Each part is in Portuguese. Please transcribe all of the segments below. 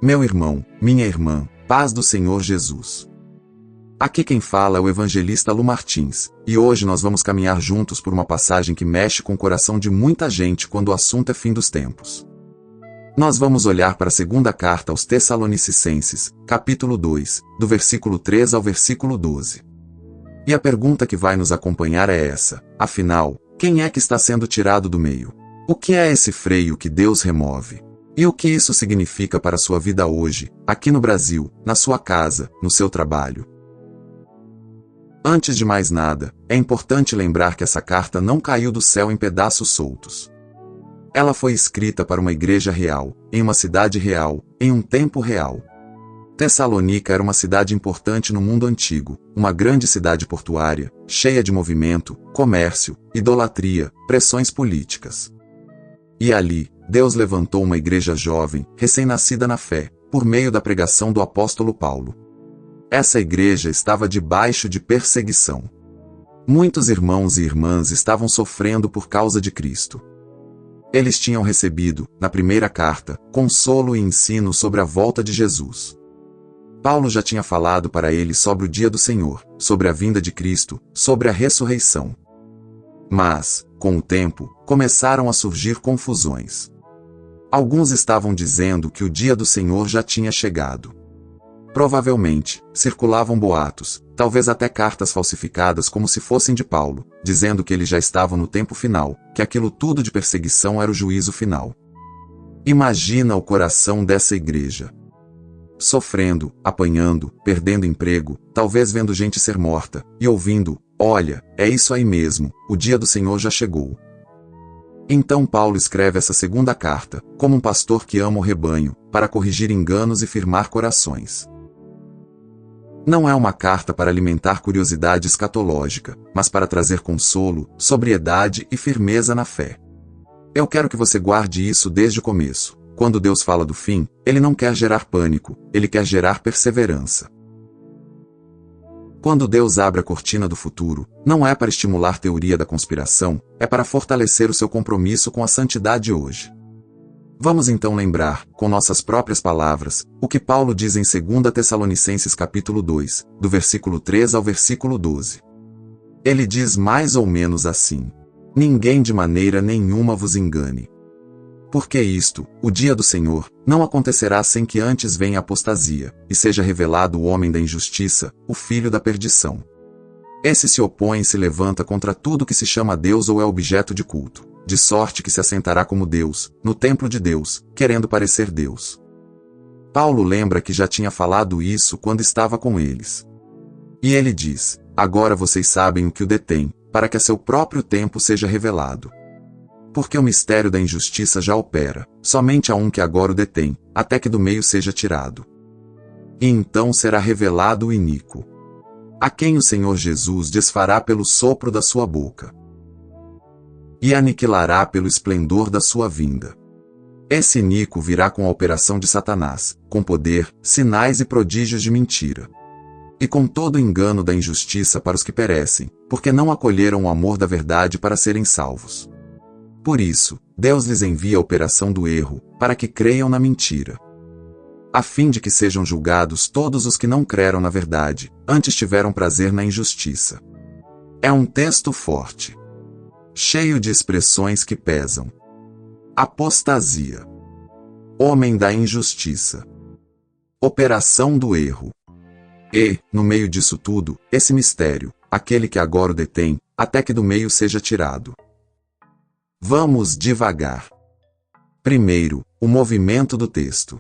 Meu irmão, minha irmã, paz do Senhor Jesus. Aqui quem fala é o evangelista Lu Martins, e hoje nós vamos caminhar juntos por uma passagem que mexe com o coração de muita gente quando o assunto é fim dos tempos. Nós vamos olhar para a segunda carta aos Tessalonicenses, capítulo 2, do versículo 3 ao versículo 12. E a pergunta que vai nos acompanhar é essa: afinal, quem é que está sendo tirado do meio? O que é esse freio que Deus remove? E o que isso significa para a sua vida hoje, aqui no Brasil, na sua casa, no seu trabalho? Antes de mais nada, é importante lembrar que essa carta não caiu do céu em pedaços soltos. Ela foi escrita para uma igreja real, em uma cidade real, em um tempo real. Tessalônica era uma cidade importante no mundo antigo, uma grande cidade portuária, cheia de movimento, comércio, idolatria, pressões políticas. E ali, Deus levantou uma igreja jovem, recém-nascida na fé, por meio da pregação do apóstolo Paulo. Essa igreja estava debaixo de perseguição. Muitos irmãos e irmãs estavam sofrendo por causa de Cristo. Eles tinham recebido, na primeira carta, consolo e ensino sobre a volta de Jesus. Paulo já tinha falado para eles sobre o dia do Senhor, sobre a vinda de Cristo, sobre a ressurreição. Mas, com o tempo, começaram a surgir confusões. Alguns estavam dizendo que o dia do Senhor já tinha chegado. Provavelmente, circulavam boatos, talvez até cartas falsificadas como se fossem de Paulo, dizendo que eles já estavam no tempo final, que aquilo tudo de perseguição era o juízo final. Imagina o coração dessa igreja. Sofrendo, apanhando, perdendo emprego, talvez vendo gente ser morta, e ouvindo: olha, é isso aí mesmo, o dia do Senhor já chegou. Então Paulo escreve essa segunda carta, como um pastor que ama o rebanho, para corrigir enganos e firmar corações. Não é uma carta para alimentar curiosidade escatológica, mas para trazer consolo, sobriedade e firmeza na fé. Eu quero que você guarde isso desde o começo. Quando Deus fala do fim, Ele não quer gerar pânico, Ele quer gerar perseverança. Quando Deus abre a cortina do futuro, não é para estimular teoria da conspiração, é para fortalecer o seu compromisso com a santidade hoje. Vamos então lembrar, com nossas próprias palavras, o que Paulo diz em 2 Tessalonicenses capítulo 2, do versículo 3 ao versículo 12. Ele diz mais ou menos assim: ninguém de maneira nenhuma vos engane. Porque isto, o dia do Senhor, não acontecerá sem que antes venha a apostasia, e seja revelado o homem da injustiça, o filho da perdição. Esse se opõe e se levanta contra tudo que se chama Deus ou é objeto de culto, de sorte que se assentará como Deus, no templo de Deus, querendo parecer Deus. Paulo lembra que já tinha falado isso quando estava com eles. E ele diz: agora vocês sabem o que o detém, para que a seu próprio tempo seja revelado. Porque o mistério da injustiça já opera, somente há um que agora o detém, até que do meio seja tirado. E então será revelado o iníquo, a quem o Senhor Jesus desfará pelo sopro da sua boca, e aniquilará pelo esplendor da sua vinda. Esse iníquo virá com a operação de Satanás, com poder, sinais e prodígios de mentira, e com todo o engano da injustiça para os que perecem, porque não acolheram o amor da verdade para serem salvos. Por isso, Deus lhes envia a operação do erro, para que creiam na mentira, a fim de que sejam julgados todos os que não creram na verdade, antes tiveram prazer na injustiça. É um texto forte, cheio de expressões que pesam. Apostasia, homem da injustiça, operação do erro. E, no meio disso tudo, esse mistério, aquele que agora o detém, até que do meio seja tirado. Vamos devagar. Primeiro, o movimento do texto.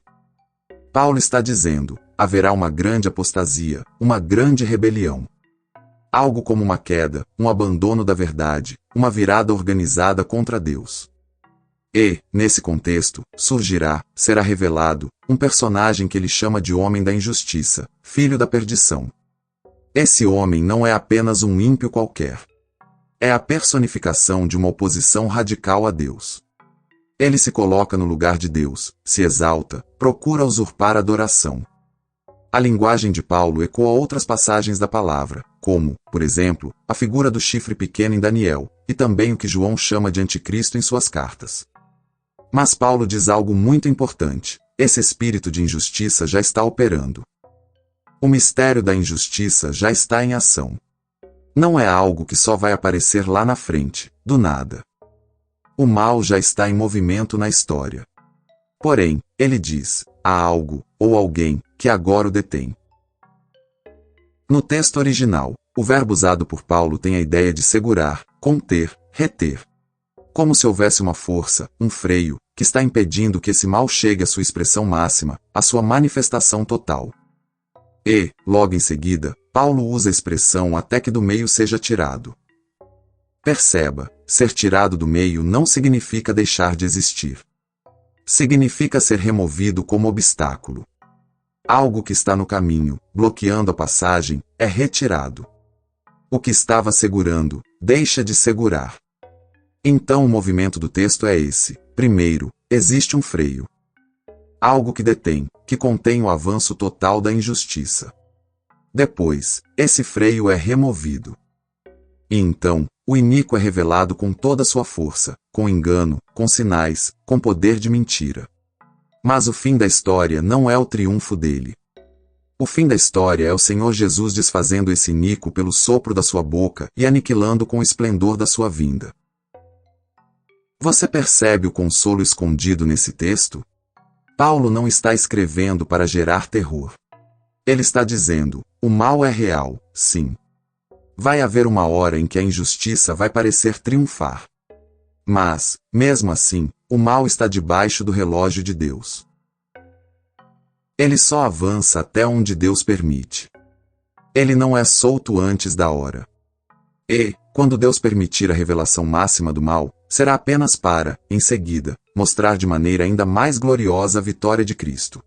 Paulo está dizendo: haverá uma grande apostasia, uma grande rebelião. Algo como uma queda, um abandono da verdade, uma virada organizada contra Deus. E, nesse contexto, será revelado, um personagem que ele chama de homem da injustiça, filho da perdição. Esse homem não é apenas um ímpio qualquer. É a personificação de uma oposição radical a Deus. Ele se coloca no lugar de Deus, se exalta, procura usurpar a adoração. A linguagem de Paulo ecoa outras passagens da palavra, como, por exemplo, a figura do chifre pequeno em Daniel, e também o que João chama de anticristo em suas cartas. Mas Paulo diz algo muito importante: esse espírito de injustiça já está operando. O mistério da injustiça já está em ação. Não é algo que só vai aparecer lá na frente, do nada. O mal já está em movimento na história. Porém, ele diz, há algo, ou alguém, que agora o detém. No texto original, o verbo usado por Paulo tem a ideia de segurar, conter, reter. Como se houvesse uma força, um freio, que está impedindo que esse mal chegue à sua expressão máxima, à sua manifestação total. E, logo em seguida, Paulo usa a expressão até que do meio seja tirado. Perceba, ser tirado do meio não significa deixar de existir. Significa ser removido como obstáculo. Algo que está no caminho, bloqueando a passagem, é retirado. O que estava segurando, deixa de segurar. Então o movimento do texto é esse. Primeiro, existe um freio. Algo que detém, que contém o avanço total da injustiça. Depois, esse freio é removido. E então, o iníquo é revelado com toda a sua força, com engano, com sinais, com poder de mentira. Mas o fim da história não é o triunfo dele. O fim da história é o Senhor Jesus desfazendo esse iníquo pelo sopro da sua boca e aniquilando com o esplendor da sua vinda. Você percebe o consolo escondido nesse texto? Paulo não está escrevendo para gerar terror. Ele está dizendo, o mal é real, sim. Vai haver uma hora em que a injustiça vai parecer triunfar. Mas, mesmo assim, o mal está debaixo do relógio de Deus. Ele só avança até onde Deus permite. Ele não é solto antes da hora. E, quando Deus permitir a revelação máxima do mal, será apenas para, em seguida, mostrar de maneira ainda mais gloriosa a vitória de Cristo.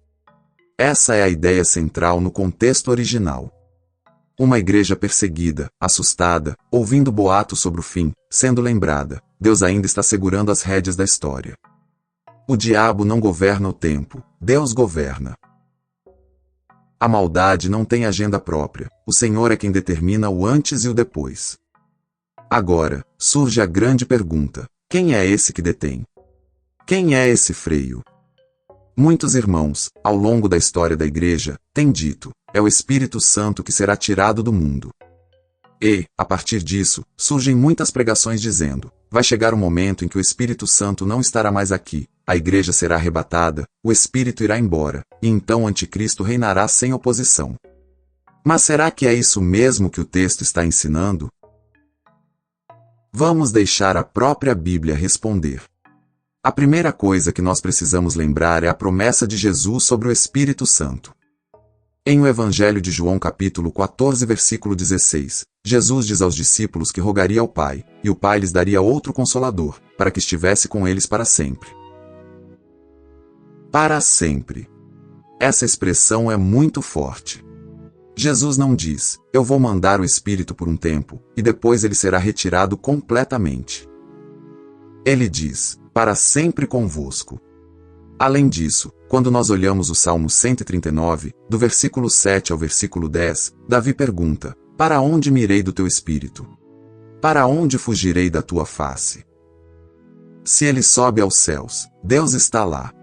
Essa é a ideia central no contexto original. Uma igreja perseguida, assustada, ouvindo boatos sobre o fim, sendo lembrada, Deus ainda está segurando as rédeas da história. O diabo não governa o tempo, Deus governa. A maldade não tem agenda própria, o Senhor é quem determina o antes e o depois. Agora, surge a grande pergunta, quem é esse que detém? Quem é esse freio? Muitos irmãos, ao longo da história da igreja, têm dito, é o Espírito Santo que será tirado do mundo. E, a partir disso, surgem muitas pregações dizendo, vai chegar o momento em que o Espírito Santo não estará mais aqui, a igreja será arrebatada, o Espírito irá embora, e então o Anticristo reinará sem oposição. Mas será que é isso mesmo que o texto está ensinando? Vamos deixar a própria Bíblia responder. A primeira coisa que nós precisamos lembrar é a promessa de Jesus sobre o Espírito Santo. Em o Evangelho de João capítulo 14 versículo 16, Jesus diz aos discípulos que rogaria ao Pai, e o Pai lhes daria outro Consolador, para que estivesse com eles para sempre. Para sempre. Essa expressão é muito forte. Jesus não diz, eu vou mandar o Espírito por um tempo, e depois ele será retirado completamente. Ele diz, para sempre convosco. Além disso, quando nós olhamos o Salmo 139, do versículo 7 ao versículo 10, Davi pergunta, para onde me irei do teu Espírito? Para onde fugirei da tua face? Se ele sobe aos céus, Deus está lá.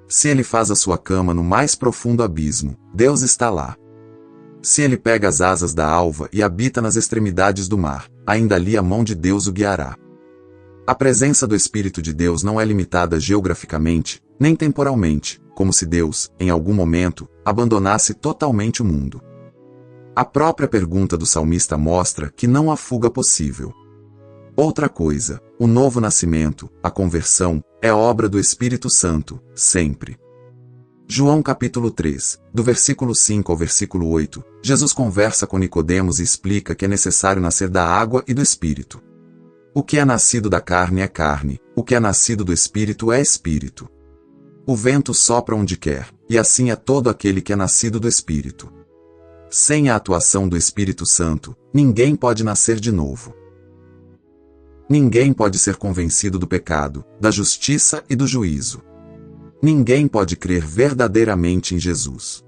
Se ele faz a sua cama no mais profundo abismo, Deus está lá. Se ele pega as asas da alva e habita nas extremidades do mar, ainda ali a mão de Deus o guiará. A presença do Espírito de Deus não é limitada geograficamente, nem temporalmente, como se Deus, em algum momento, abandonasse totalmente o mundo. A própria pergunta do salmista mostra que não há fuga possível. Outra coisa, o novo nascimento, a conversão, é obra do Espírito Santo, sempre. João capítulo 3, do versículo 5 ao versículo 8, Jesus conversa com Nicodemos e explica que é necessário nascer da água e do Espírito. O que é nascido da carne é carne, o que é nascido do Espírito é Espírito. O vento sopra onde quer, e assim é todo aquele que é nascido do Espírito. Sem a atuação do Espírito Santo, ninguém pode nascer de novo. Ninguém pode ser convencido do pecado, da justiça e do juízo. Ninguém pode crer verdadeiramente em Jesus.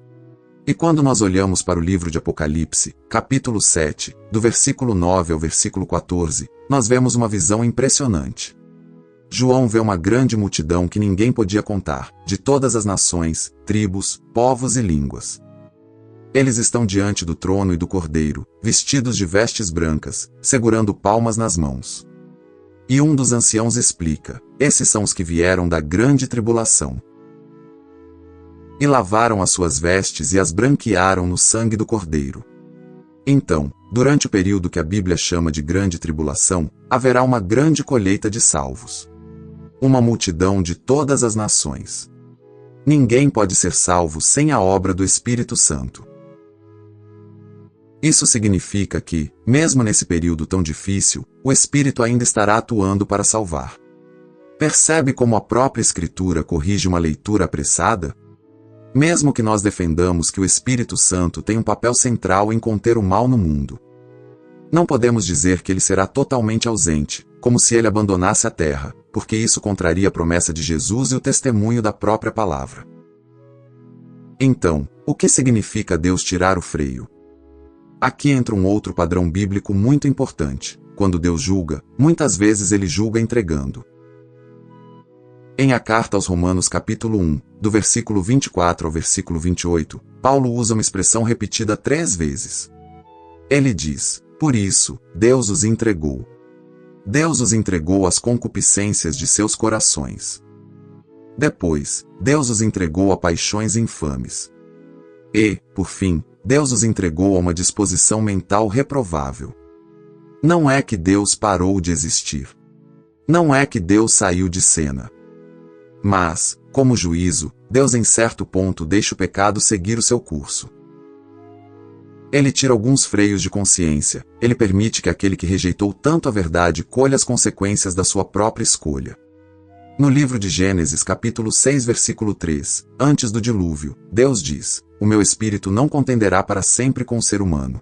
E quando nós olhamos para o livro de Apocalipse, capítulo 7, do versículo 9 ao versículo 14, nós vemos uma visão impressionante. João vê uma grande multidão que ninguém podia contar, de todas as nações, tribos, povos e línguas. Eles estão diante do trono e do Cordeiro, vestidos de vestes brancas, segurando palmas nas mãos. E um dos anciãos explica: esses são os que vieram da grande tribulação. E lavaram as suas vestes e as branquearam no sangue do Cordeiro. Então, durante o período que a Bíblia chama de grande tribulação, haverá uma grande colheita de salvos. Uma multidão de todas as nações. Ninguém pode ser salvo sem a obra do Espírito Santo. Isso significa que, mesmo nesse período tão difícil, o Espírito ainda estará atuando para salvar. Percebe como a própria Escritura corrige uma leitura apressada? Mesmo que nós defendamos que o Espírito Santo tem um papel central em conter o mal no mundo, não podemos dizer que ele será totalmente ausente, como se ele abandonasse a terra, porque isso contraria a promessa de Jesus e o testemunho da própria palavra. Então, o que significa Deus tirar o freio? Aqui entra um outro padrão bíblico muito importante. Quando Deus julga, muitas vezes ele julga entregando. Em a carta aos Romanos capítulo 1, do versículo 24 ao versículo 28, Paulo usa uma expressão repetida 3 vezes. Ele diz: por isso, Deus os entregou. Deus os entregou às concupiscências de seus corações. Depois, Deus os entregou a paixões infames. E, por fim, Deus os entregou a uma disposição mental reprovável. Não é que Deus parou de existir. Não é que Deus saiu de cena. Mas, como juízo, Deus em certo ponto deixa o pecado seguir o seu curso. Ele tira alguns freios de consciência, ele permite que aquele que rejeitou tanto a verdade colha as consequências da sua própria escolha. No livro de Gênesis capítulo 6 versículo 3, antes do dilúvio, Deus diz: o meu espírito não contenderá para sempre com o ser humano.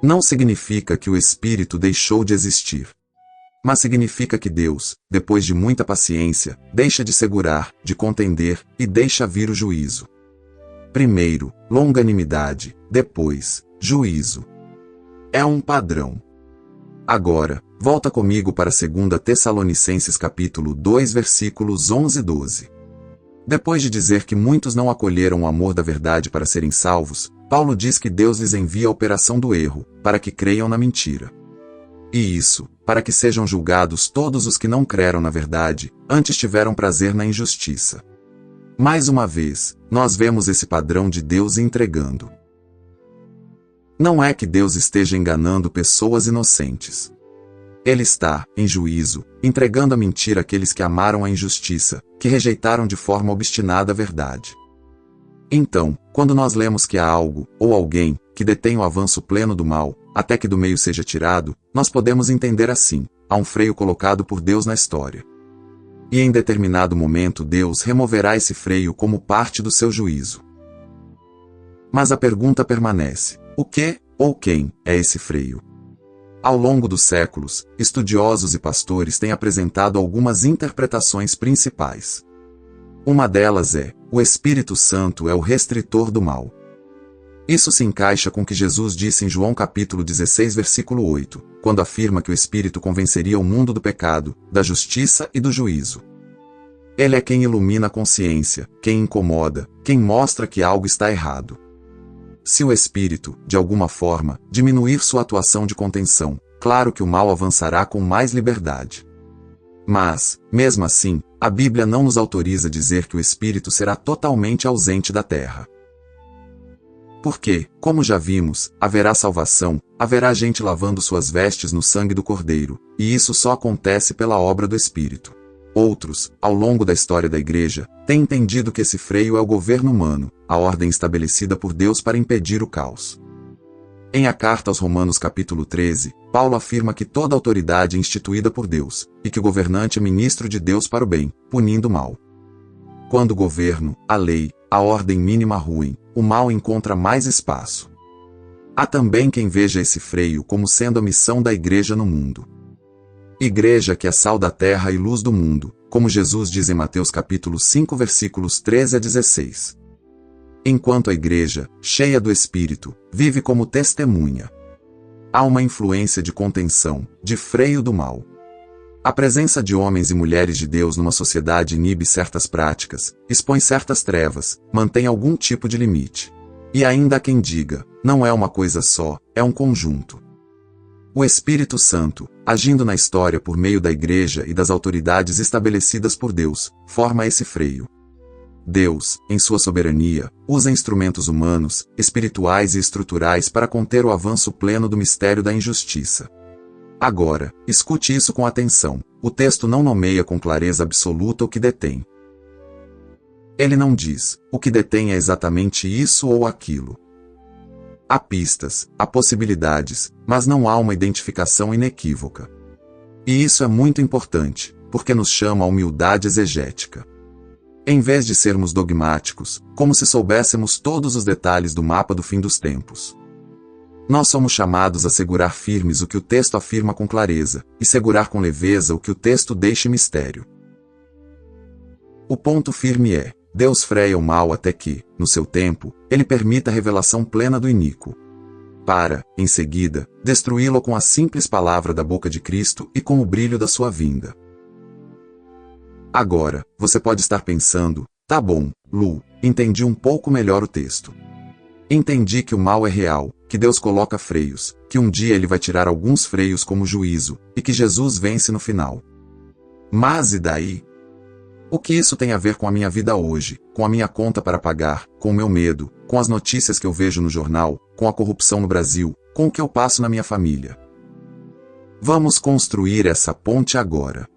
Não significa que o espírito deixou de existir. Mas significa que Deus, depois de muita paciência, deixa de segurar, de contender, e deixa vir o juízo. Primeiro, longanimidade, depois, juízo. É um padrão. Agora, volta comigo para 2 Tessalonicenses capítulo 2 versículos 11 e 12. Depois de dizer que muitos não acolheram o amor da verdade para serem salvos, Paulo diz que Deus lhes envia a operação do erro, para que creiam na mentira. E isso, para que sejam julgados todos os que não creram na verdade, antes tiveram prazer na injustiça. Mais uma vez, nós vemos esse padrão de Deus entregando. Não é que Deus esteja enganando pessoas inocentes. Ele está, em juízo, entregando a mentira àqueles que amaram a injustiça, que rejeitaram de forma obstinada a verdade. Então, quando nós lemos que há algo, ou alguém, que detém o avanço pleno do mal, até que do meio seja tirado, nós podemos entender assim: há um freio colocado por Deus na história. E em determinado momento Deus removerá esse freio como parte do seu juízo. Mas a pergunta permanece: o que, ou quem, é esse freio? Ao longo dos séculos, estudiosos e pastores têm apresentado algumas interpretações principais. Uma delas é: o Espírito Santo é o restritor do mal. Isso se encaixa com o que Jesus disse em João capítulo 16 versículo 8, quando afirma que o Espírito convenceria o mundo do pecado, da justiça e do juízo. Ele é quem ilumina a consciência, quem incomoda, quem mostra que algo está errado. Se o Espírito, de alguma forma, diminuir sua atuação de contenção, claro que o mal avançará com mais liberdade. Mas, mesmo assim, a Bíblia não nos autoriza a dizer que o Espírito será totalmente ausente da terra. Porque, como já vimos, haverá salvação, haverá gente lavando suas vestes no sangue do Cordeiro, e isso só acontece pela obra do Espírito. Outros, ao longo da história da Igreja, têm entendido que esse freio é o governo humano, a ordem estabelecida por Deus para impedir o caos. Em a carta aos Romanos capítulo 13, Paulo afirma que toda autoridade é instituída por Deus, e que o governante é ministro de Deus para o bem, punindo o mal. Quando o governo, a lei, a ordem mínima ruem, o mal encontra mais espaço. Há também quem veja esse freio como sendo a missão da Igreja no mundo. Igreja que é sal da terra e luz do mundo, como Jesus diz em Mateus capítulo 5 versículos 13 a 16. Enquanto a Igreja, cheia do Espírito, vive como testemunha. Há uma influência de contenção, de freio do mal. A presença de homens e mulheres de Deus numa sociedade inibe certas práticas, expõe certas trevas, mantém algum tipo de limite. E ainda há quem diga, não é uma coisa só, é um conjunto. O Espírito Santo, agindo na história por meio da Igreja e das autoridades estabelecidas por Deus, forma esse freio. Deus, em sua soberania, usa instrumentos humanos, espirituais e estruturais para conter o avanço pleno do mistério da injustiça. Agora, escute isso com atenção. O texto não nomeia com clareza absoluta o que detém. Ele não diz, o que detém é exatamente isso ou aquilo. Há pistas, há possibilidades, mas não há uma identificação inequívoca. E isso é muito importante, porque nos chama à humildade exegética. Em vez de sermos dogmáticos, como se soubéssemos todos os detalhes do mapa do fim dos tempos. Nós somos chamados a segurar firmes o que o texto afirma com clareza, e segurar com leveza o que o texto deixa em mistério. O ponto firme é, Deus freia o mal até que, no seu tempo, ele permita a revelação plena do iníquo. Para, em seguida, destruí-lo com a simples palavra da boca de Cristo e com o brilho da sua vinda. Agora, você pode estar pensando, tá bom, Lu, entendi um pouco melhor o texto. Entendi que o mal é real, que Deus coloca freios, que um dia ele vai tirar alguns freios como juízo, e que Jesus vence no final. Mas e daí? O que isso tem a ver com a minha vida hoje, com a minha conta para pagar, com o meu medo, com as notícias que eu vejo no jornal, com a corrupção no Brasil, com o que eu passo na minha família? Vamos construir essa ponte agora.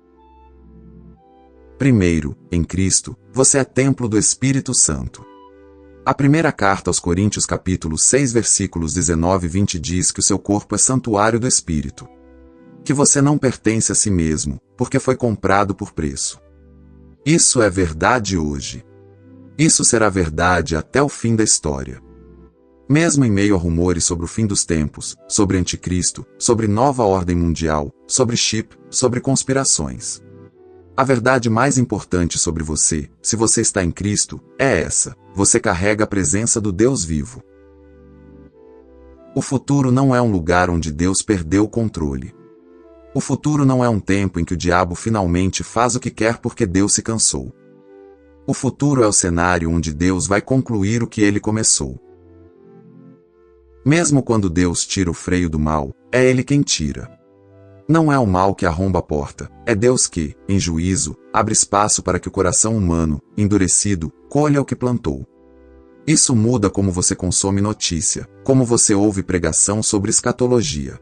Primeiro, em Cristo, você é templo do Espírito Santo. A primeira carta aos Coríntios capítulo 6 versículos 19 e 20 diz que o seu corpo é santuário do Espírito. Que você não pertence a si mesmo, porque foi comprado por preço. Isso é verdade hoje. Isso será verdade até o fim da história. Mesmo em meio a rumores sobre o fim dos tempos, sobre anticristo, sobre nova ordem mundial, sobre chip, sobre conspirações. A verdade mais importante sobre você, se você está em Cristo, é essa: você carrega a presença do Deus vivo. O futuro não é um lugar onde Deus perdeu o controle. O futuro não é um tempo em que o diabo finalmente faz o que quer porque Deus se cansou. O futuro é o cenário onde Deus vai concluir o que ele começou. Mesmo quando Deus tira o freio do mal, é ele quem tira. Não é o mal que arromba a porta, é Deus que, em juízo, abre espaço para que o coração humano, endurecido, colha o que plantou. Isso muda como você consome notícia, como você ouve pregação sobre escatologia.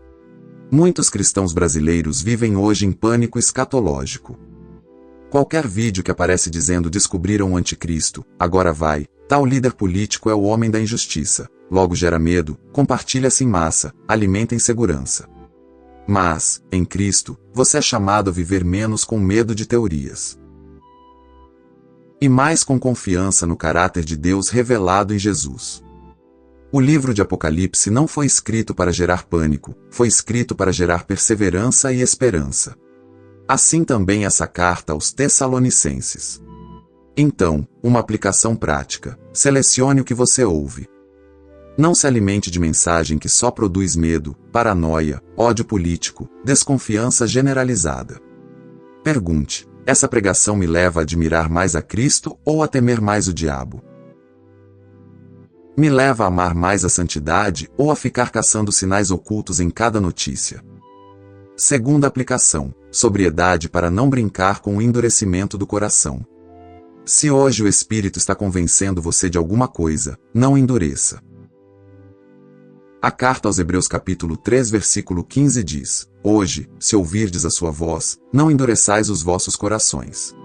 Muitos cristãos brasileiros vivem hoje em pânico escatológico. Qualquer vídeo que aparece dizendo descobriram o anticristo, agora vai, tal líder político é o homem da injustiça, logo gera medo, compartilha-se em massa, alimenta insegurança. Mas, em Cristo, você é chamado a viver menos com medo de teorias. E mais com confiança no caráter de Deus revelado em Jesus. O livro de Apocalipse não foi escrito para gerar pânico, foi escrito para gerar perseverança e esperança. Assim também essa carta aos Tessalonicenses. Então, uma aplicação prática: selecione o que você ouve. Não se alimente de mensagem que só produz medo, paranoia, ódio político, desconfiança generalizada. Pergunte: essa pregação me leva a admirar mais a Cristo ou a temer mais o diabo? Me leva a amar mais a santidade ou a ficar caçando sinais ocultos em cada notícia? Segunda aplicação: sobriedade para não brincar com o endurecimento do coração. Se hoje o Espírito está convencendo você de alguma coisa, não endureça. A carta aos Hebreus capítulo 3 versículo 15 diz: hoje, se ouvirdes a sua voz, não endureçais os vossos corações.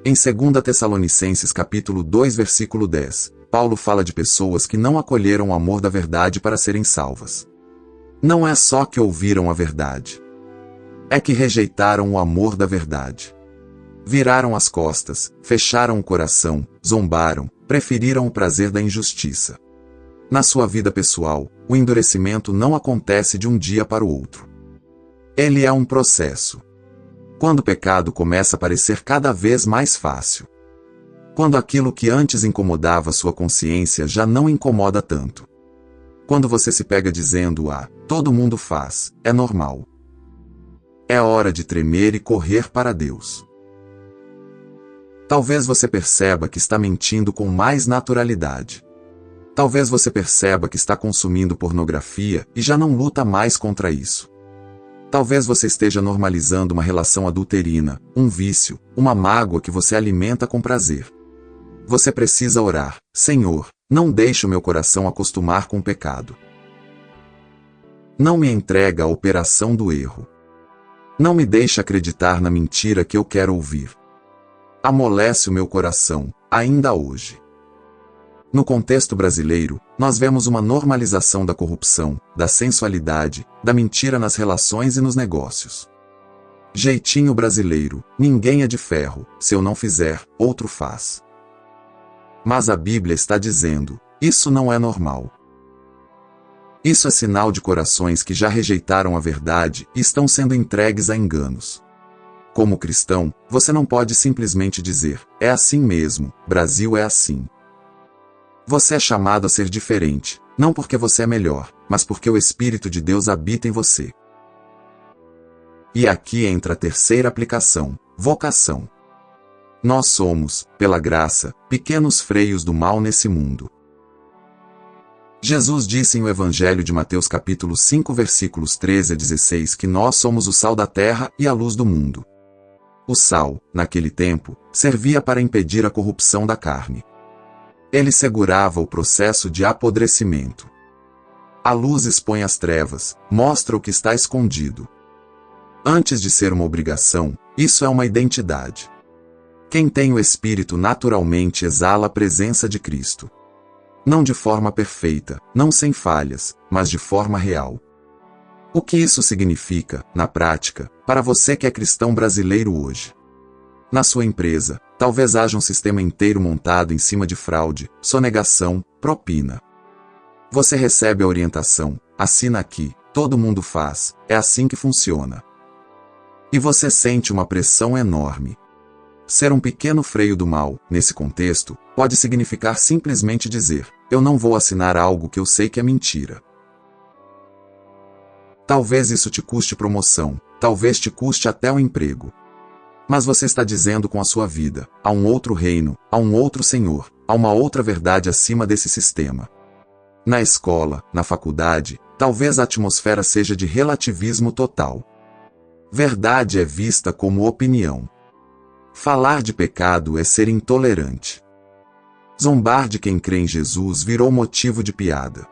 Em 2 Tessalonicenses capítulo 2 versículo 10, Paulo fala de pessoas que não acolheram o amor da verdade para serem salvas. Não é só que ouviram a verdade. É que rejeitaram o amor da verdade. Viraram as costas, fecharam o coração, zombaram, preferiram o prazer da injustiça. Na sua vida pessoal, o endurecimento não acontece de um dia para o outro. Ele é um processo. Quando o pecado começa a parecer cada vez mais fácil. Quando aquilo que antes incomodava sua consciência já não incomoda tanto. Quando você se pega dizendo: todo mundo faz, é normal. É hora de tremer e correr para Deus. Talvez você perceba que está mentindo com mais naturalidade. Talvez você perceba que está consumindo pornografia e já não luta mais contra isso. Talvez você esteja normalizando uma relação adulterina, um vício, uma mágoa que você alimenta com prazer. Você precisa orar: Senhor, não deixe o meu coração acostumar com o pecado. Não me entrega à operação do erro. Não me deixe acreditar na mentira que eu quero ouvir. Amolece o meu coração, ainda hoje. No contexto brasileiro, nós vemos uma normalização da corrupção, da sensualidade, da mentira nas relações e nos negócios. Jeitinho brasileiro: ninguém é de ferro, se eu não fizer, outro faz. Mas a Bíblia está dizendo: isso não é normal. Isso é sinal de corações que já rejeitaram a verdade e estão sendo entregues a enganos. Como cristão, você não pode simplesmente dizer: é assim mesmo, Brasil é assim. Você é chamado a ser diferente, não porque você é melhor, mas porque o Espírito de Deus habita em você. E aqui entra a terceira aplicação: vocação. Nós somos, pela graça, pequenos freios do mal nesse mundo. Jesus disse em o Evangelho de Mateus capítulo 5 versículos 13 a 16 que nós somos o sal da terra e a luz do mundo. O sal, naquele tempo, servia para impedir a corrupção da carne. Ele segurava o processo de apodrecimento. A luz expõe as trevas, mostra o que está escondido. Antes de ser uma obrigação, isso é uma identidade. Quem tem o Espírito naturalmente exala a presença de Cristo. Não de forma perfeita, não sem falhas, mas de forma real. O que isso significa, na prática, para você que é cristão brasileiro hoje? Na sua empresa, talvez haja um sistema inteiro montado em cima de fraude, sonegação, propina. Você recebe a orientação: assina aqui, todo mundo faz, é assim que funciona. E você sente uma pressão enorme. Ser um pequeno freio do mal, nesse contexto, pode significar simplesmente dizer: eu não vou assinar algo que eu sei que é mentira. Talvez isso te custe promoção, talvez te custe até o emprego. Mas você está dizendo com a sua vida: há um outro reino, há um outro Senhor, há uma outra verdade acima desse sistema. Na escola, na faculdade, talvez a atmosfera seja de relativismo total. Verdade é vista como opinião. Falar de pecado é ser intolerante. Zombar de quem crê em Jesus virou motivo de piada.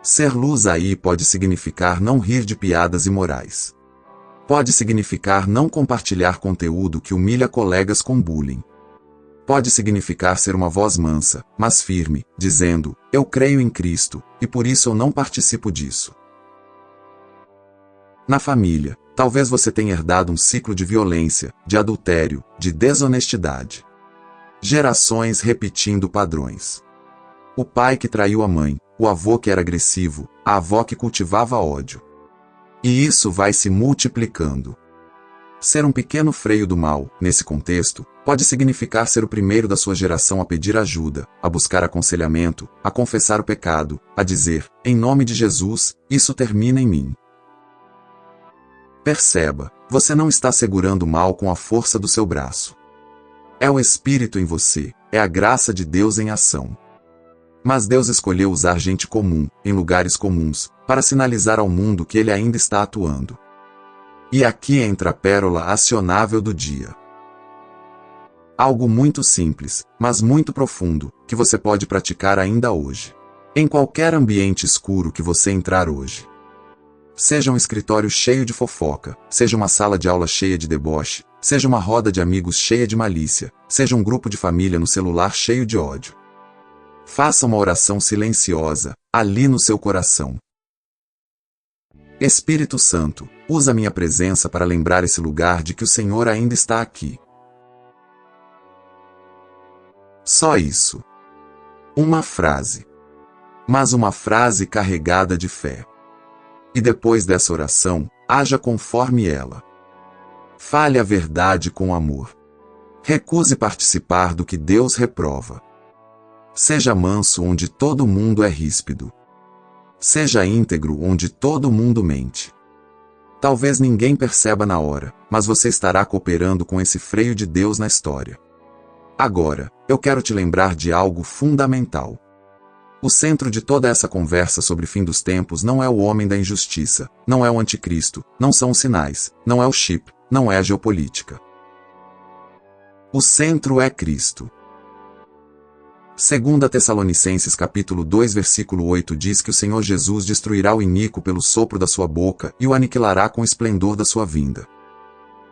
Ser luz aí pode significar não rir de piadas imorais. Pode significar não compartilhar conteúdo que humilha colegas com bullying. Pode significar ser uma voz mansa, mas firme, dizendo: eu creio em Cristo, e por isso eu não participo disso. Na família, talvez você tenha herdado um ciclo de violência, de adultério, de desonestidade. Gerações repetindo padrões. O pai que traiu a mãe, o avô que era agressivo, a avó que cultivava ódio. E isso vai se multiplicando. Ser um pequeno freio do mal, nesse contexto, pode significar ser o primeiro da sua geração a pedir ajuda, a buscar aconselhamento, a confessar o pecado, a dizer: em nome de Jesus, isso termina em mim. Perceba, você não está segurando o mal com a força do seu braço. É o Espírito em você, é a graça de Deus em ação. Mas Deus escolheu usar gente comum, em lugares comuns, para sinalizar ao mundo que Ele ainda está atuando. E aqui entra a pérola acionável do dia. Algo muito simples, mas muito profundo, que você pode praticar ainda hoje. Em qualquer ambiente escuro que você entrar hoje. Seja um escritório cheio de fofoca, seja uma sala de aula cheia de deboche, seja uma roda de amigos cheia de malícia, seja um grupo de família no celular cheio de ódio. Faça uma oração silenciosa, ali no seu coração. Espírito Santo, usa minha presença para lembrar esse lugar de que o Senhor ainda está aqui. Só isso. Uma frase. Mas uma frase carregada de fé. E depois dessa oração, haja conforme ela. Fale a verdade com amor. Recuse participar do que Deus reprova. Seja manso onde todo mundo é ríspido. Seja íntegro onde todo mundo mente. Talvez ninguém perceba na hora, mas você estará cooperando com esse freio de Deus na história. Agora, eu quero te lembrar de algo fundamental. O centro de toda essa conversa sobre fim dos tempos não é o homem da injustiça, não é o anticristo, não são os sinais, não é o chip, não é a geopolítica. O centro é Cristo. 2 Tessalonicenses capítulo 2 versículo 8 diz que o Senhor Jesus destruirá o iníquo pelo sopro da sua boca e o aniquilará com o esplendor da sua vinda.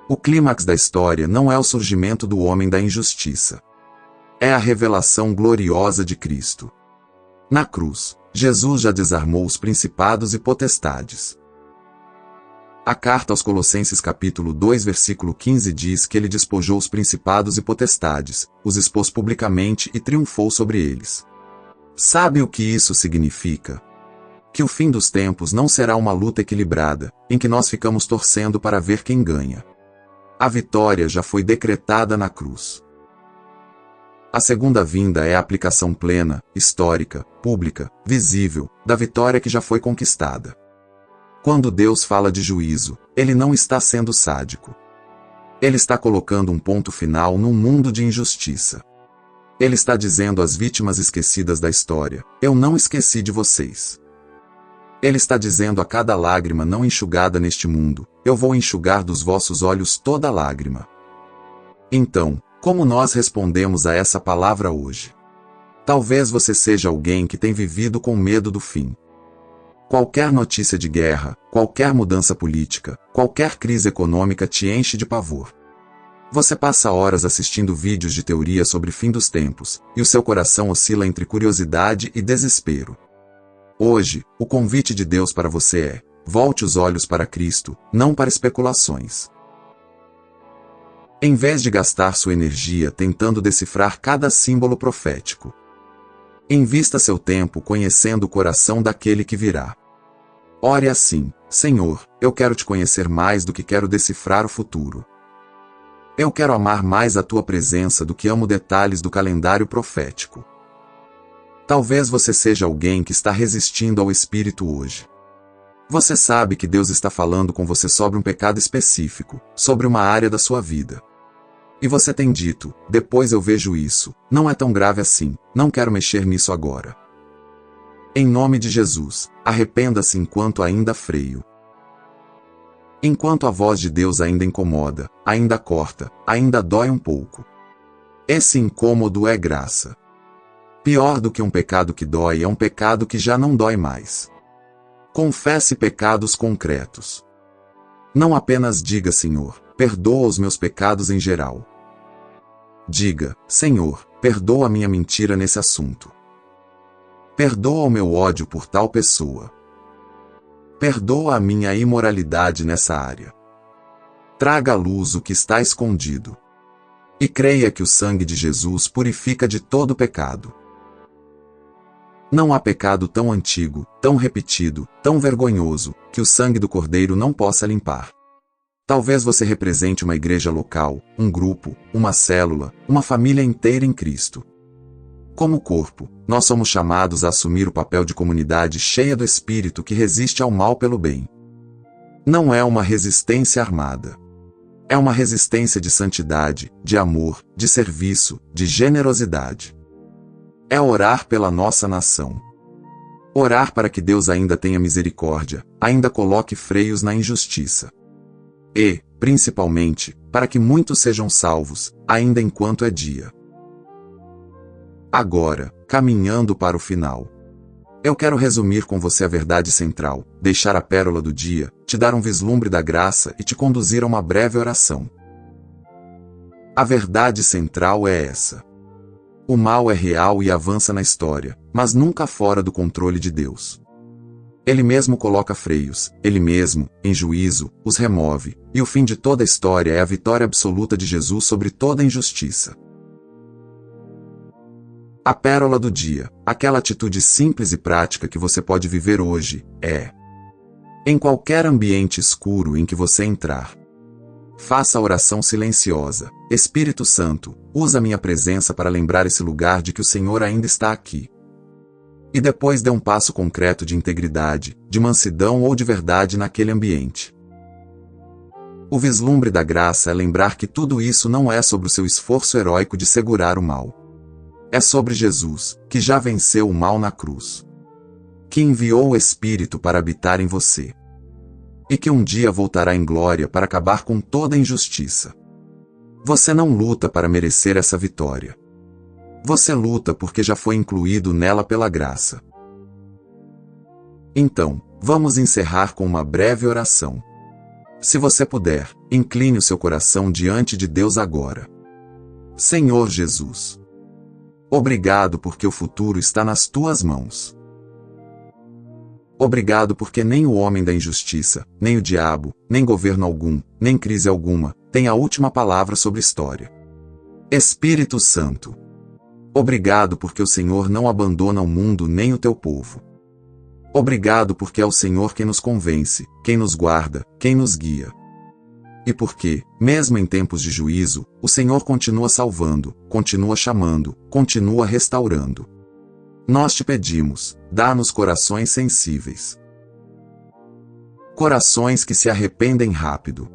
O clímax da história não é o surgimento do homem da injustiça. É a revelação gloriosa de Cristo. Na cruz, Jesus já desarmou os principados e potestades. A carta aos Colossenses capítulo 2 versículo 15 diz que ele despojou os principados e potestades, os expôs publicamente e triunfou sobre eles. Sabe o que isso significa? Que o fim dos tempos não será uma luta equilibrada, em que nós ficamos torcendo para ver quem ganha. A vitória já foi decretada na cruz. A segunda vinda é a aplicação plena, histórica, pública, visível, da vitória que já foi conquistada. Quando Deus fala de juízo, Ele não está sendo sádico. Ele está colocando um ponto final num mundo de injustiça. Ele está dizendo às vítimas esquecidas da história: eu não esqueci de vocês. Ele está dizendo a cada lágrima não enxugada neste mundo: eu vou enxugar dos vossos olhos toda lágrima. Então, como nós respondemos a essa palavra hoje? Talvez você seja alguém que tem vivido com medo do fim. Qualquer notícia de guerra, qualquer mudança política, qualquer crise econômica te enche de pavor. Você passa horas assistindo vídeos de teoria sobre fim dos tempos, e o seu coração oscila entre curiosidade e desespero. Hoje, o convite de Deus para você é: volte os olhos para Cristo, não para especulações. Em vez de gastar sua energia tentando decifrar cada símbolo profético, invista seu tempo conhecendo o coração daquele que virá. Ore assim: Senhor, eu quero te conhecer mais do que quero decifrar o futuro. Eu quero amar mais a tua presença do que amo detalhes do calendário profético. Talvez você seja alguém que está resistindo ao Espírito hoje. Você sabe que Deus está falando com você sobre um pecado específico, sobre uma área da sua vida. E você tem dito: depois eu vejo isso, não é tão grave assim, não quero mexer nisso agora. Em nome de Jesus, arrependa-se enquanto ainda freio. Enquanto a voz de Deus ainda incomoda, ainda corta, ainda dói um pouco. Esse incômodo é graça. Pior do que um pecado que dói é um pecado que já não dói mais. Confesse pecados concretos. Não apenas diga: Senhor, perdoa os meus pecados em geral. Diga: Senhor, perdoa a minha mentira nesse assunto. Perdoa o meu ódio por tal pessoa. Perdoa a minha imoralidade nessa área. Traga à luz o que está escondido. E creia que o sangue de Jesus purifica de todo pecado. Não há pecado tão antigo, tão repetido, tão vergonhoso, que o sangue do Cordeiro não possa limpar. Talvez você represente uma igreja local, um grupo, uma célula, uma família inteira em Cristo. Como corpo, nós somos chamados a assumir o papel de comunidade cheia do Espírito que resiste ao mal pelo bem. Não é uma resistência armada. É uma resistência de santidade, de amor, de serviço, de generosidade. É orar pela nossa nação. Orar para que Deus ainda tenha misericórdia, ainda coloque freios na injustiça. E, principalmente, para que muitos sejam salvos, ainda enquanto é dia. Agora, caminhando para o final. Eu quero resumir com você a verdade central, deixar a pérola do dia, te dar um vislumbre da graça e te conduzir a uma breve oração. A verdade central é essa. O mal é real e avança na história, mas nunca fora do controle de Deus. Ele mesmo coloca freios, ele mesmo, em juízo, os remove, e o fim de toda a história é a vitória absoluta de Jesus sobre toda a injustiça. A pérola do dia, aquela atitude simples e prática que você pode viver hoje, é: em qualquer ambiente escuro em que você entrar, faça a oração silenciosa: Espírito Santo, usa minha presença para lembrar esse lugar de que o Senhor ainda está aqui. E depois dê um passo concreto de integridade, de mansidão ou de verdade naquele ambiente. O vislumbre da graça é lembrar que tudo isso não é sobre o seu esforço heróico de segurar o mal. É sobre Jesus, que já venceu o mal na cruz. Que enviou o Espírito para habitar em você. E que um dia voltará em glória para acabar com toda injustiça. Você não luta para merecer essa vitória. Você luta porque já foi incluído nela pela graça. Então, vamos encerrar com uma breve oração. Se você puder, incline o seu coração diante de Deus agora. Senhor Jesus, obrigado porque o futuro está nas tuas mãos. Obrigado porque nem o homem da injustiça, nem o diabo, nem governo algum, nem crise alguma, tem a última palavra sobre história. Espírito Santo, obrigado porque o Senhor não abandona o mundo nem o teu povo. Obrigado porque é o Senhor quem nos convence, quem nos guarda, quem nos guia. E porque, mesmo em tempos de juízo, o Senhor continua salvando, continua chamando, continua restaurando. Nós te pedimos, dá-nos corações sensíveis. Corações que se arrependem rápido.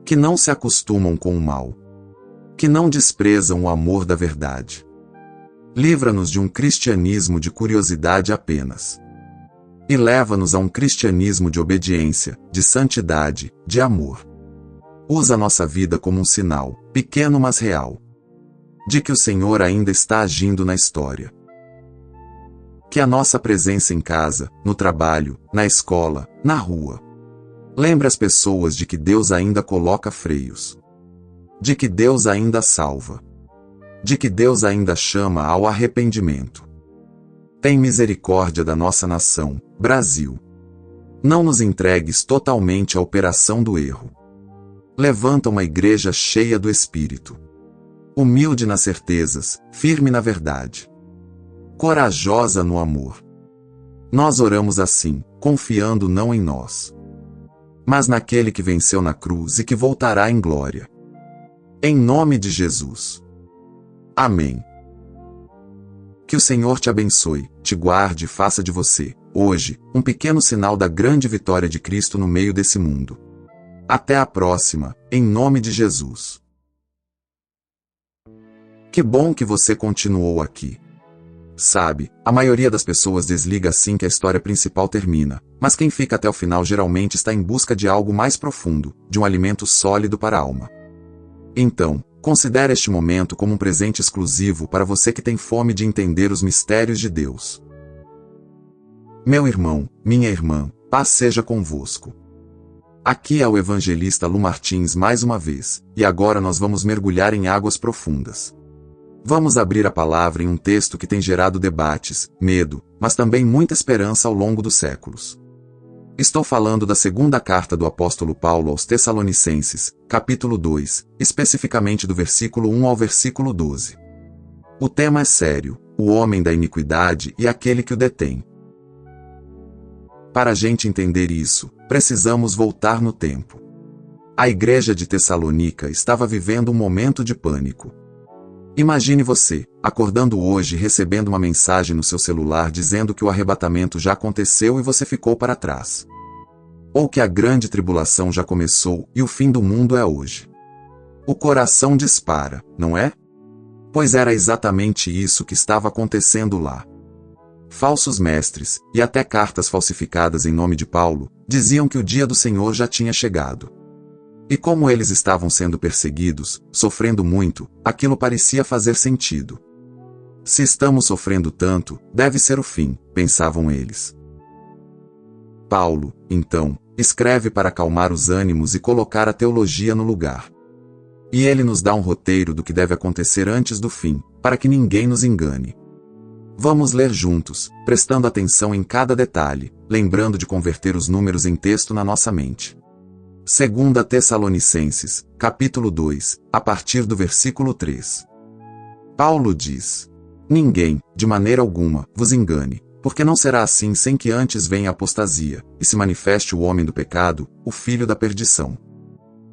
Que não se acostumam com o mal. Que não desprezam o amor da verdade. Livra-nos de um cristianismo de curiosidade apenas. E leva-nos a um cristianismo de obediência, de santidade, de amor. Usa nossa vida como um sinal, pequeno mas real, de que o Senhor ainda está agindo na história. Que a nossa presença em casa, no trabalho, na escola, na rua, lembre as pessoas de que Deus ainda coloca freios. De que Deus ainda salva. De que Deus ainda chama ao arrependimento. Tem misericórdia da nossa nação, Brasil. Não nos entregues totalmente à operação do erro. Levanta uma igreja cheia do Espírito. Humilde nas certezas, firme na verdade. Corajosa no amor. Nós oramos assim, confiando não em nós, mas naquele que venceu na cruz e que voltará em glória. Em nome de Jesus. Amém. Que o Senhor te abençoe, te guarde e faça de você, hoje, um pequeno sinal da grande vitória de Cristo no meio desse mundo. Até a próxima, em nome de Jesus. Que bom que você continuou aqui. Sabe, a maioria das pessoas desliga assim que a história principal termina, mas quem fica até o final geralmente está em busca de algo mais profundo, de um alimento sólido para a alma. Então, considere este momento como um presente exclusivo para você que tem fome de entender os mistérios de Deus. Meu irmão, minha irmã, paz seja convosco. Aqui é o evangelista Lu Martins mais uma vez, e agora nós vamos mergulhar em águas profundas. Vamos abrir a palavra em um texto que tem gerado debates, medo, mas também muita esperança ao longo dos séculos. Estou falando da segunda carta do apóstolo Paulo aos Tessalonicenses, capítulo 2, especificamente do versículo 1 ao versículo 12. O tema é sério, o homem da iniquidade e aquele que o detém. Para a gente entender isso, precisamos voltar no tempo. A igreja de Tessalônica estava vivendo um momento de pânico. Imagine você, acordando hoje e recebendo uma mensagem no seu celular dizendo que o arrebatamento já aconteceu e você ficou para trás. Ou que a grande tribulação já começou e o fim do mundo é hoje. O coração dispara, não é? Pois era exatamente isso que estava acontecendo lá. Falsos mestres, e até cartas falsificadas em nome de Paulo, diziam que o dia do Senhor já tinha chegado. E como eles estavam sendo perseguidos, sofrendo muito, aquilo parecia fazer sentido. Se estamos sofrendo tanto, deve ser o fim, pensavam eles. Paulo, então, escreve para acalmar os ânimos e colocar a teologia no lugar. E ele nos dá um roteiro do que deve acontecer antes do fim, para que ninguém nos engane. Vamos ler juntos, prestando atenção em cada detalhe, lembrando de converter os números em texto na nossa mente. 2 Tessalonicenses, capítulo 2, a partir do versículo 3. Paulo diz: Ninguém, de maneira alguma, vos engane, porque não será assim sem que antes venha a apostasia, e se manifeste o homem do pecado, o filho da perdição.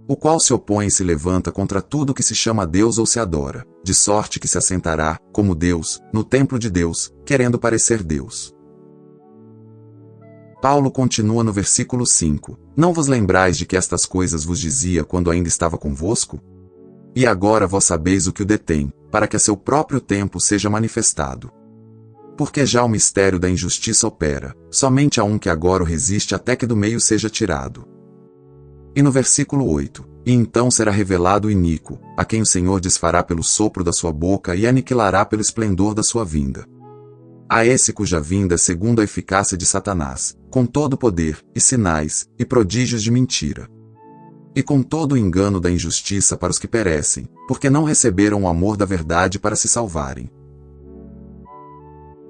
O qual se opõe e se levanta contra tudo que se chama Deus ou se adora, de sorte que se assentará, como Deus, no templo de Deus, querendo parecer Deus. Paulo continua no versículo 5: Não vos lembrais de que estas coisas vos dizia quando ainda estava convosco? E agora vós sabeis o que o detém, para que a seu próprio tempo seja manifestado. Porque já o mistério da injustiça opera, somente a um que agora o resiste até que do meio seja tirado. E no versículo 8: E então será revelado o iníquo, a quem o Senhor desfará pelo sopro da sua boca e aniquilará pelo esplendor da sua vinda. A esse cuja vinda é segundo a eficácia de Satanás, com todo o poder, e sinais, e prodígios de mentira. E com todo o engano da injustiça para os que perecem, porque não receberam o amor da verdade para se salvarem.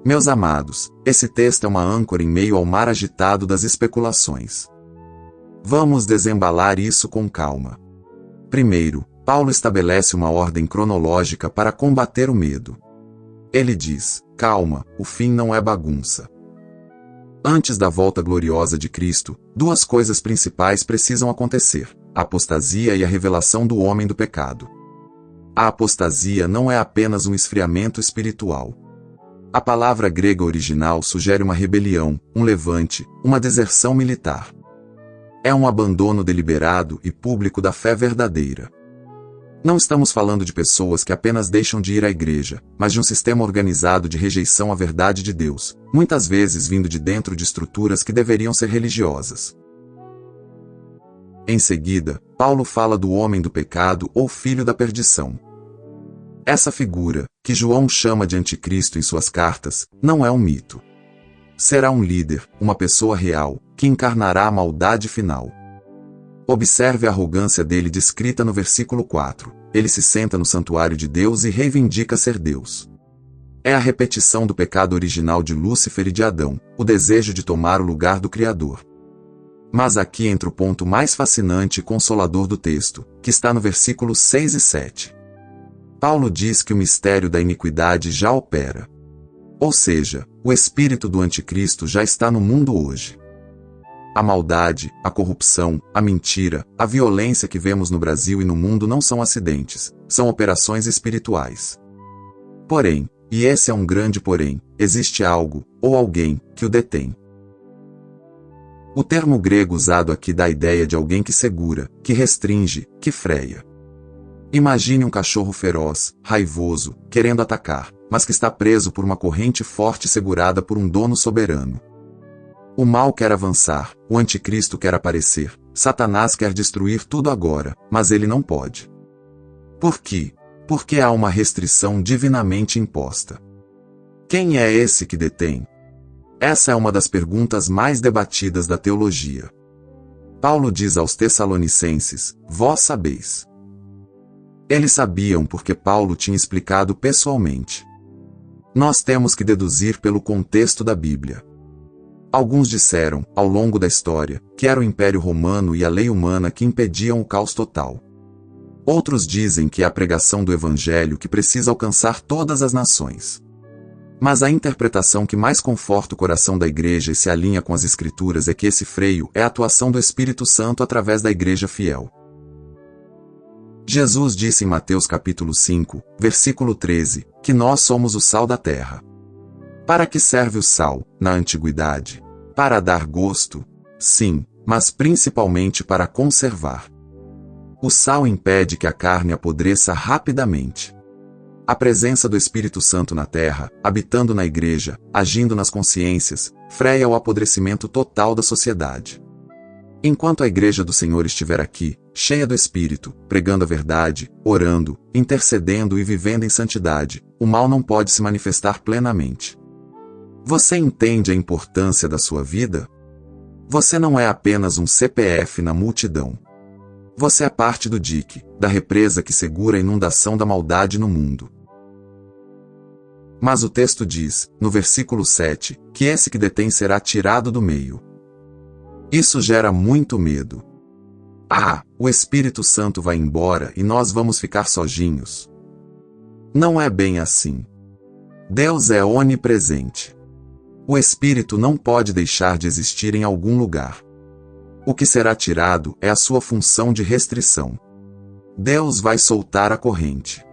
Meus amados, esse texto é uma âncora em meio ao mar agitado das especulações. Vamos desembalar isso com calma. Primeiro, Paulo estabelece uma ordem cronológica para combater o medo. Ele diz: calma, o fim não é bagunça. Antes da volta gloriosa de Cristo, duas coisas principais precisam acontecer: a apostasia e a revelação do homem do pecado. A apostasia não é apenas um esfriamento espiritual. A palavra grega original sugere uma rebelião, um levante, uma deserção militar. É um abandono deliberado e público da fé verdadeira. Não estamos falando de pessoas que apenas deixam de ir à igreja, mas de um sistema organizado de rejeição à verdade de Deus, muitas vezes vindo de dentro de estruturas que deveriam ser religiosas. Em seguida, Paulo fala do homem do pecado ou filho da perdição. Essa figura, que João chama de anticristo em suas cartas, não é um mito. Será um líder, uma pessoa real, que encarnará a maldade final. Observe a arrogância dele descrita no versículo 4. Ele se senta no santuário de Deus e reivindica ser Deus. É a repetição do pecado original de Lúcifer e de Adão, o desejo de tomar o lugar do Criador. Mas aqui entra o ponto mais fascinante e consolador do texto, que está no versículos 6 e 7. Paulo diz que o mistério da iniquidade já opera. Ou seja, o espírito do anticristo já está no mundo hoje. A maldade, a corrupção, a mentira, a violência que vemos no Brasil e no mundo não são acidentes, são operações espirituais. Porém, e esse é um grande porém, existe algo, ou alguém, que o detém. O termo grego usado aqui dá a ideia de alguém que segura, que restringe, que freia. Imagine um cachorro feroz, raivoso, querendo atacar, mas que está preso por uma corrente forte segurada por um dono soberano. O mal quer avançar, o anticristo quer aparecer, Satanás quer destruir tudo agora, mas ele não pode. Por quê? Porque há uma restrição divinamente imposta. Quem é esse que detém? Essa é uma das perguntas mais debatidas da teologia. Paulo diz aos Tessalonicenses: vós sabeis. Eles sabiam porque Paulo tinha explicado pessoalmente. Nós temos que deduzir pelo contexto da Bíblia. Alguns disseram, ao longo da história, que era o Império Romano e a lei humana que impediam o caos total. Outros dizem que é a pregação do Evangelho que precisa alcançar todas as nações. Mas a interpretação que mais conforta o coração da igreja e se alinha com as Escrituras é que esse freio é a atuação do Espírito Santo através da igreja fiel. Jesus disse em Mateus capítulo 5, versículo 13, que nós somos o sal da terra. Para que serve o sal, na antiguidade? Para dar gosto? Sim, mas principalmente para conservar. O sal impede que a carne apodreça rapidamente. A presença do Espírito Santo na terra, habitando na igreja, agindo nas consciências, freia o apodrecimento total da sociedade. Enquanto a igreja do Senhor estiver aqui, cheia do Espírito, pregando a verdade, orando, intercedendo e vivendo em santidade, o mal não pode se manifestar plenamente. Você entende a importância da sua vida? Você não é apenas um CPF na multidão. Você é parte do dique, da represa que segura a inundação da maldade no mundo. Mas o texto diz, no versículo 7, que esse que detém será tirado do meio. Isso gera muito medo. Ah, o Espírito Santo vai embora e nós vamos ficar sozinhos. Não é bem assim. Deus é onipresente. O Espírito não pode deixar de existir em algum lugar. O que será tirado é a sua função de restrição. Deus vai soltar a corrente.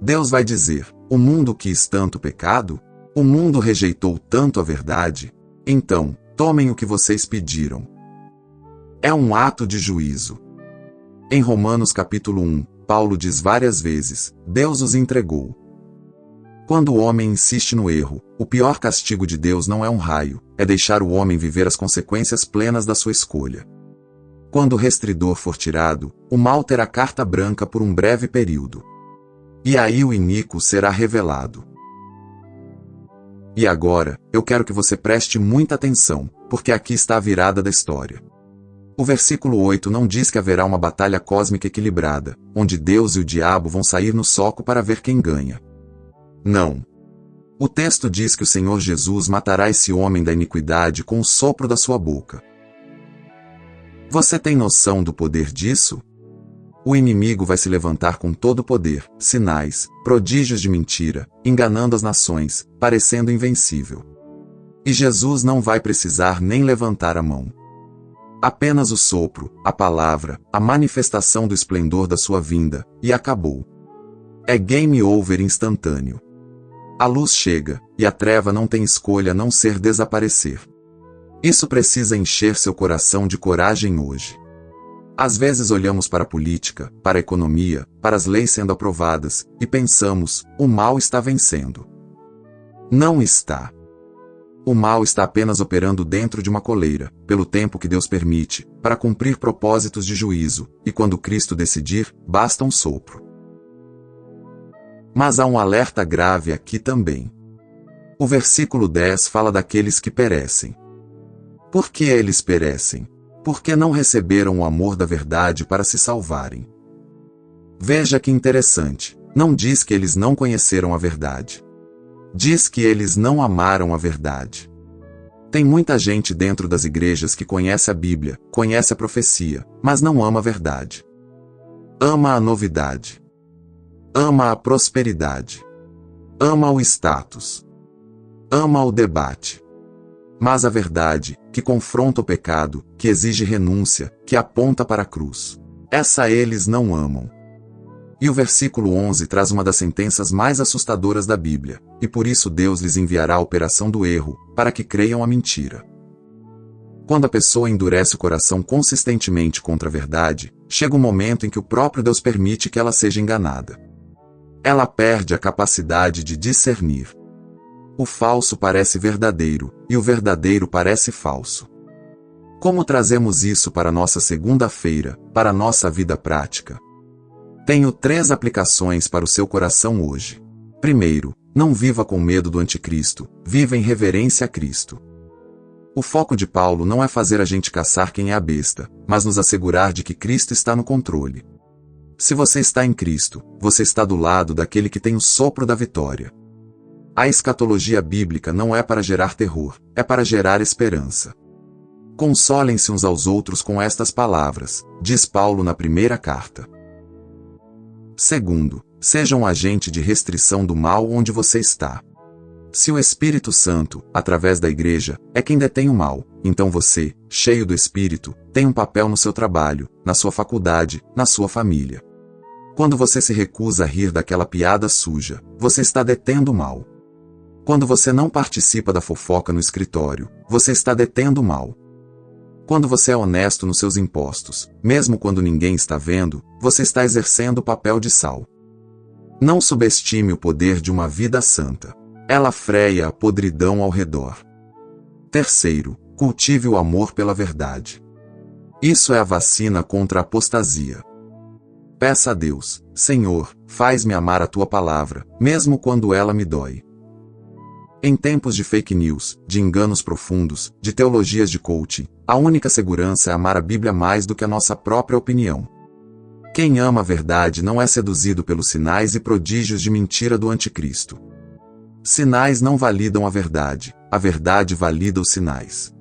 Deus vai dizer, o mundo quis tanto pecado, o mundo rejeitou tanto a verdade, então, Tomem o que vocês pediram. É um ato de juízo. Em Romanos capítulo 1, Paulo diz várias vezes: Deus os entregou. Quando o homem insiste no erro, o pior castigo de Deus não é um raio, é deixar o homem viver as consequências plenas da sua escolha. Quando o restridor for tirado, o mal terá carta branca por um breve período. E aí o iníquo será revelado. E agora, eu quero que você preste muita atenção, porque aqui está a virada da história. O versículo 8 não diz que haverá uma batalha cósmica equilibrada, onde Deus e o diabo vão sair no soco para ver quem ganha. Não. O texto diz que o Senhor Jesus matará esse homem da iniquidade com o sopro da sua boca. Você tem noção do poder disso? O inimigo vai se levantar com todo o poder, sinais, prodígios de mentira, enganando as nações, parecendo invencível. E Jesus não vai precisar nem levantar a mão. Apenas o sopro, a palavra, a manifestação do esplendor da sua vinda, e acabou. É game over instantâneo. A luz chega, e a treva não tem escolha a não ser desaparecer. Isso precisa encher seu coração de coragem hoje. Às vezes olhamos para a política, para a economia, para as leis sendo aprovadas, e pensamos, o mal está vencendo. Não está. O mal está apenas operando dentro de uma coleira, pelo tempo que Deus permite, para cumprir propósitos de juízo, e quando Cristo decidir, basta um sopro. Mas há um alerta grave aqui também. O versículo 10 fala daqueles que perecem. Por que eles perecem? Porque não receberam o amor da verdade para se salvarem. Veja que interessante, não diz que eles não conheceram a verdade. Diz que eles não amaram a verdade. Tem muita gente dentro das igrejas que conhece a Bíblia, conhece a profecia, mas não ama a verdade. Ama a novidade. Ama a prosperidade. Ama o status. Ama o debate. Mas a verdade, que confronta o pecado, que exige renúncia, que aponta para a cruz, essa eles não amam. E o versículo 11 traz uma das sentenças mais assustadoras da Bíblia, e por isso Deus lhes enviará a operação do erro, para que creiam a mentira. Quando a pessoa endurece o coração consistentemente contra a verdade, chega um momento em que o próprio Deus permite que ela seja enganada. Ela perde a capacidade de discernir. O falso parece verdadeiro, e o verdadeiro parece falso. Como trazemos isso para nossa segunda-feira, para nossa vida prática? Tenho 3 aplicações para o seu coração hoje. Primeiro, não viva com medo do anticristo, viva em reverência a Cristo. O foco de Paulo não é fazer a gente caçar quem é a besta, mas nos assegurar de que Cristo está no controle. Se você está em Cristo, você está do lado daquele que tem o sopro da vitória. A escatologia bíblica não é para gerar terror, é para gerar esperança. Consolem-se uns aos outros com estas palavras, diz Paulo na primeira carta. Segundo, seja um agente de restrição do mal onde você está. Se o Espírito Santo, através da igreja, é quem detém o mal, então você, cheio do Espírito, tem um papel no seu trabalho, na sua faculdade, na sua família. Quando você se recusa a rir daquela piada suja, você está detendo o mal. Quando você não participa da fofoca no escritório, você está detendo o mal. Quando você é honesto nos seus impostos, mesmo quando ninguém está vendo, você está exercendo o papel de sal. Não subestime o poder de uma vida santa. Ela freia a podridão ao redor. Terceiro, cultive o amor pela verdade. Isso é a vacina contra a apostasia. Peça a Deus, Senhor, faz-me amar a tua palavra, mesmo quando ela me dói. Em tempos de fake news, de enganos profundos, de teologias de coaching, a única segurança é amar a Bíblia mais do que a nossa própria opinião. Quem ama a verdade não é seduzido pelos sinais e prodígios de mentira do anticristo. Sinais não validam a verdade valida os sinais.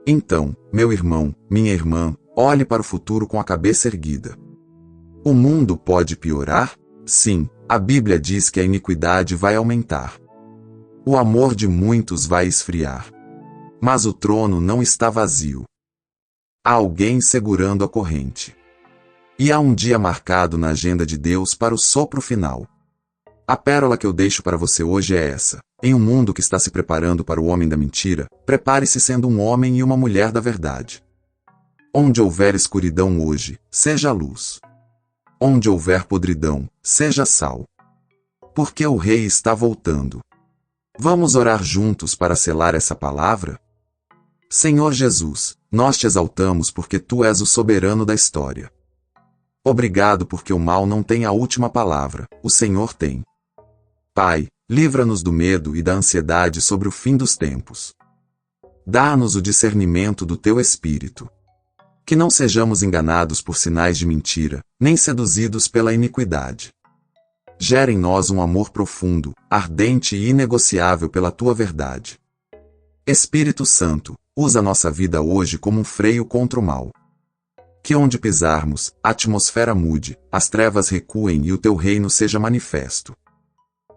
Então, meu irmão, minha irmã, olhe para o futuro com a cabeça erguida. O mundo pode piorar? Sim, a Bíblia diz que a iniquidade vai aumentar. O amor de muitos vai esfriar. Mas o trono não está vazio. Há alguém segurando a corrente. E há um dia marcado na agenda de Deus para o sopro final. A pérola que eu deixo para você hoje é essa: Em um mundo que está se preparando para o homem da mentira, prepare-se sendo um homem e uma mulher da verdade. Onde houver escuridão hoje, seja luz. Onde houver podridão, seja sal. Porque o Rei está voltando. Vamos orar juntos para selar essa palavra? Senhor Jesus, nós te exaltamos porque tu és o soberano da história. Obrigado porque o mal não tem a última palavra, o Senhor tem. Pai, livra-nos do medo e da ansiedade sobre o fim dos tempos. Dá-nos o discernimento do teu Espírito. Que não sejamos enganados por sinais de mentira, nem seduzidos pela iniquidade. Gera em nós um amor profundo, ardente e inegociável pela tua verdade. Espírito Santo, usa nossa vida hoje como um freio contra o mal. Que onde pisarmos, a atmosfera mude, as trevas recuem e o teu reino seja manifesto.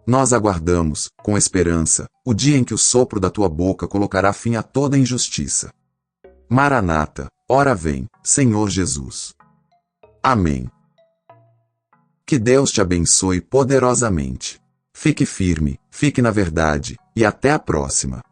Nós aguardamos, com esperança, o dia em que o sopro da tua boca colocará fim a toda injustiça. Maranata, ora vem, Senhor Jesus. Amém. Que Deus te abençoe poderosamente. Fique firme, fique na verdade, e até a próxima.